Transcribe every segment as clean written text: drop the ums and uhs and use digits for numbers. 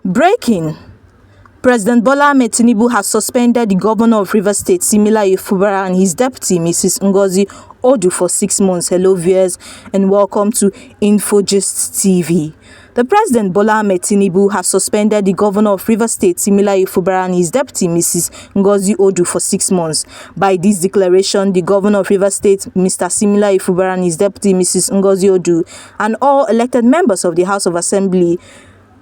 Breaking: President Bola Ahmed Tinubu has suspended the governor of Rivers State, Fubara, and his deputy, Mrs. Ngozi Odu, for 6 months. Hello viewers and welcome to InfoGist TV. The President Bola Ahmed Tinubu has suspended the governor of Rivers State, Fubara, and his deputy, Mrs. Ngozi Odu, for 6 months. By this declaration, the governor of Rivers State, Mr. Fubara, and his deputy, Mrs. Ngozi Odu, and all elected members of the House of Assembly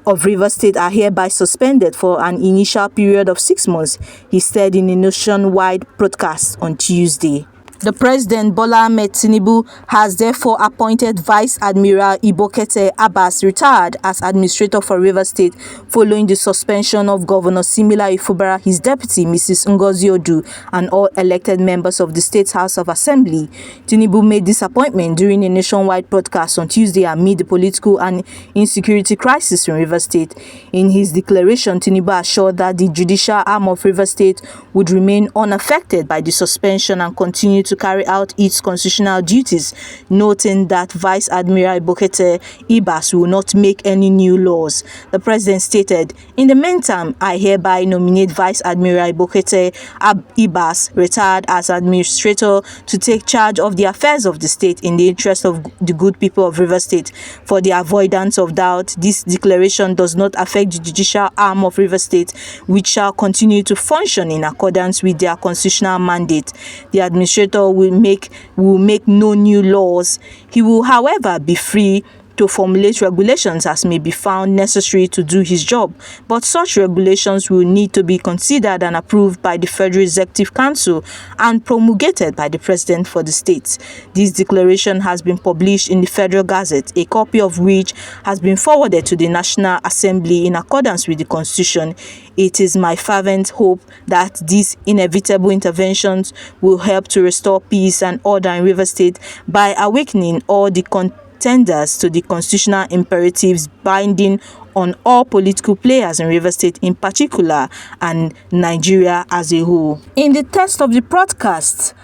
of Rivers State are hereby suspended for an initial period of 6 months, he said in a nationwide broadcast on Tuesday. The President Bola Ahmed Tinubu has therefore appointed Vice Admiral Ibokete Abbas, retired, as administrator for Rivers State, following the suspension of Governor Fubara, his deputy, Mrs. Ngozi Odu, and all elected members of the state's House of Assembly. Tinubu made this appointment during a nationwide broadcast on Tuesday amid the political and insecurity crisis in Rivers State. In his declaration, Tinubu assured that the judicial arm of Rivers State would remain unaffected by the suspension and continue to carry out its constitutional duties, noting that Vice Admiral Ibokete Abbas will not make any new laws. The president stated, "In the meantime, I hereby nominate Vice Admiral Ibokete Abbas, retired, as administrator to take charge of the affairs of the state in the interest of the good people of Rivers State. For the avoidance of doubt, this declaration does not affect the judicial arm of Rivers State, which shall continue to function in accordance with their constitutional mandate. The administrator will make no new laws. He will, however, be free to formulate regulations as may be found necessary to do his job, but such regulations will need to be considered and approved by the Federal Executive Council and promulgated by the President for the state." This declaration has been published in the Federal Gazette, a copy of which has been forwarded to the National Assembly in accordance with the Constitution. "It is my fervent hope that these inevitable interventions will help to restore peace and order in Rivers State by awakening all the contenders to the constitutional imperatives binding on all political players in Rivers State in particular and Nigeria as a whole." In the text of the broadcast,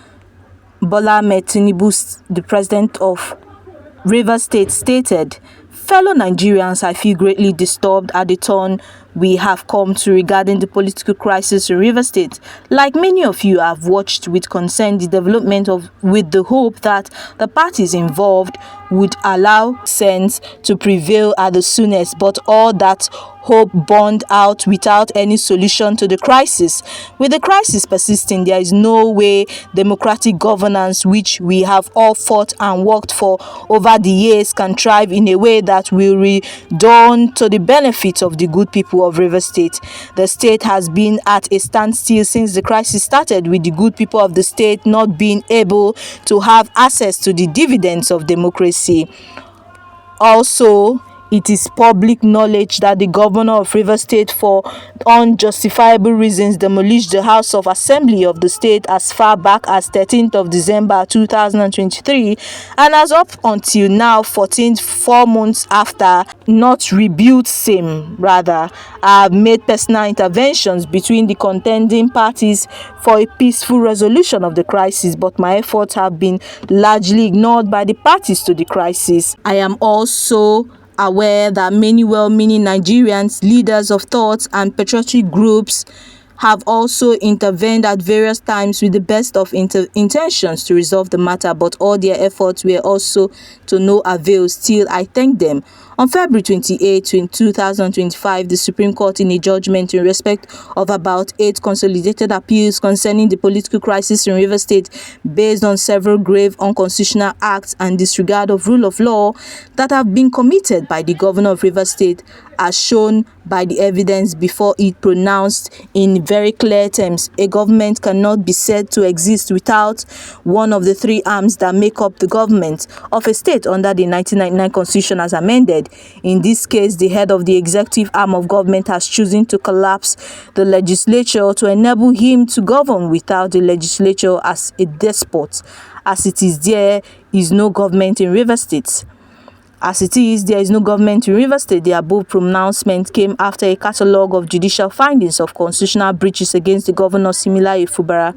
Bola Ahmed Tinubu, the president of Rivers State, stated, "Fellow Nigerians, I feel greatly disturbed at the turn we have come to regarding the political crisis in Rivers State. Like many of you, I have watched with concern the development with the hope that the parties involved would allow sense to prevail at the soonest, but all that hope burned out without any solution to the crisis. With the crisis persisting, there is no way democratic governance, which we have all fought and worked for over the years, can thrive in a way that will redound to the benefit of the good people of Rivers State. The state has been at a standstill since the crisis started, with the good people of the state not being able to have access to the dividends of democracy. Also, it is public knowledge that the governor of Rivers State, for unjustifiable reasons, demolished the House of Assembly of the state as far back as 13th of December 2023, and as up until now, 4 months after, not rebuilt same, rather, have made personal interventions between the contending parties for a peaceful resolution of the crisis, but my efforts have been largely ignored by the parties to the crisis. I am also aware that many well-meaning Nigerians, leaders of thought and patriotic groups have also intervened at various times with the best of intentions to resolve the matter, but all their efforts were also to no avail. Still, I thank them. On February 28, 2025, the Supreme Court, in a judgment in respect of about 8 consolidated appeals concerning the political crisis in Rivers State, based on several grave unconstitutional acts and disregard of rule of law that have been committed by the governor of Rivers State, as shown by the evidence before it, pronounced in very clear terms, a government cannot be said to exist without one of the 3 arms that make up the government of a state under the 1999 Constitution as amended. In this case, the head of the executive arm of government has chosen to collapse the legislature to enable him to govern without the legislature as a despot. As it is, there is no government in Rivers State. As it is, there is no government in Rivers State. The above pronouncement came after a catalogue of judicial findings of constitutional breaches against the governor Fubara,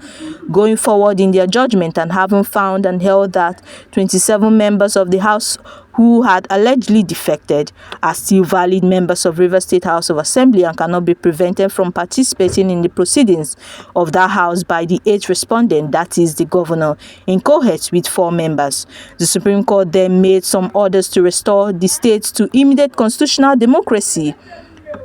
going forward in their judgment and having found and held that 27 members of the House who had allegedly defected, are still valid members of Rivers State House of Assembly and cannot be prevented from participating in the proceedings of that house by the 8th respondent, that is the governor, in cohorts with 4 members. The Supreme Court then made some orders to restore the state to immediate constitutional democracy.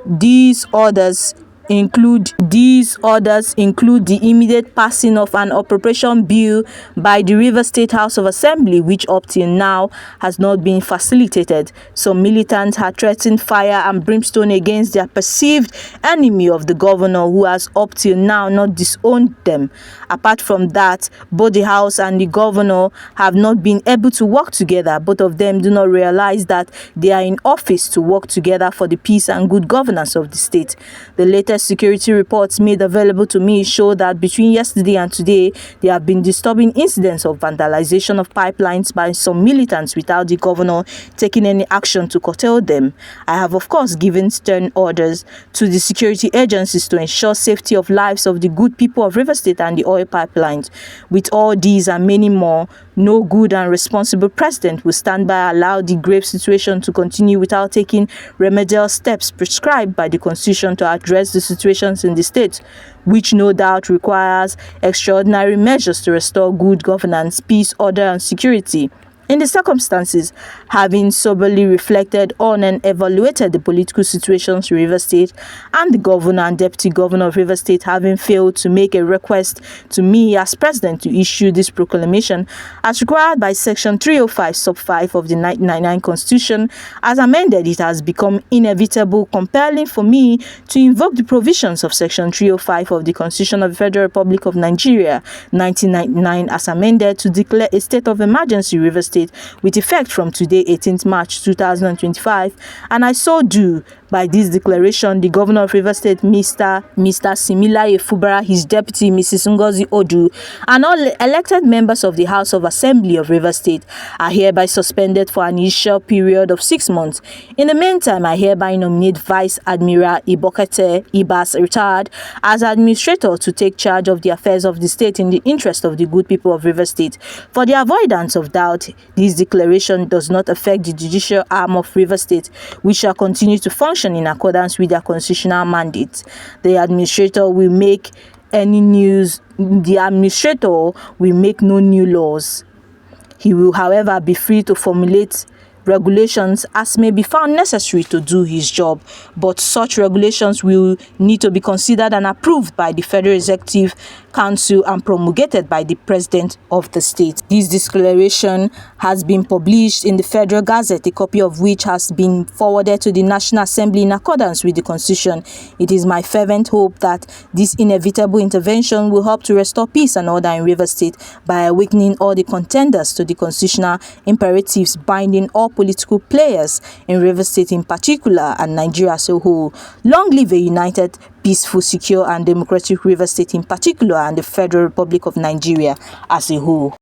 These orders include the immediate passing of an appropriation bill by the Rivers State House of Assembly, which up till now has not been facilitated. Some militants had threatened fire and brimstone against their perceived enemy of the governor, who has up till now not disowned them. Apart from that, both the House and the governor have not been able to work together. Both of them do not realize that they are in office to work together for the peace and good governance of the state. The latest security reports made available to me show that between yesterday and today, there have been disturbing incidents of vandalization of pipelines by some militants without the governor taking any action to curtail them. I have, of course, given stern orders to the security agencies to ensure safety of lives of the good people of Rivers State and the oil pipelines. With all these and many more, no good and responsible president will stand by and allow the grave situation to continue without taking remedial steps prescribed by the Constitution to address the situations in the state, which no doubt requires extraordinary measures to restore good governance, peace, order, and security. In the circumstances, having soberly reflected on and evaluated the political situations in Rivers State, and the governor and deputy governor of Rivers State having failed to make a request to me as president to issue this proclamation as required by Section 305 sub 5 of the 1999 Constitution, as amended, it has become inevitable, compelling for me to invoke the provisions of Section 305 of the Constitution of the Federal Republic of Nigeria, 1999, as amended, to declare a state of emergency in Rivers State with effect from today, 18th March 2025, and I so do. By this declaration, the governor of Rivers State, Mr. Similaye Fubara, his deputy, Mrs. Ngozi Odu, and all elected members of the House of Assembly of Rivers State are hereby suspended for an initial period of 6 months. In the meantime, I hereby nominate Vice Admiral Ibokete Ibas, retired, as administrator to take charge of the affairs of the state in the interest of the good people of Rivers State. For the avoidance of doubt, this declaration does not affect the judicial arm of Rivers State, which shall continue to function in accordance with their constitutional mandate. The administrator will make no new laws. He will, however, be free to formulate regulations as may be found necessary to do his job, but such regulations will need to be considered and approved by the Federal Executive Council and promulgated by the President of the state. This declaration has been published in the Federal Gazette, a copy of which has been forwarded to the National Assembly in accordance with the Constitution. It is my fervent hope that this inevitable intervention will help to restore peace and order in Rivers State by awakening all the contenders to the constitutional imperatives binding all political players in Rivers State in particular and Nigeria as a whole. Long live a united, peaceful, secure, and democratic Rivers State in particular, and the Federal Republic of Nigeria as a whole.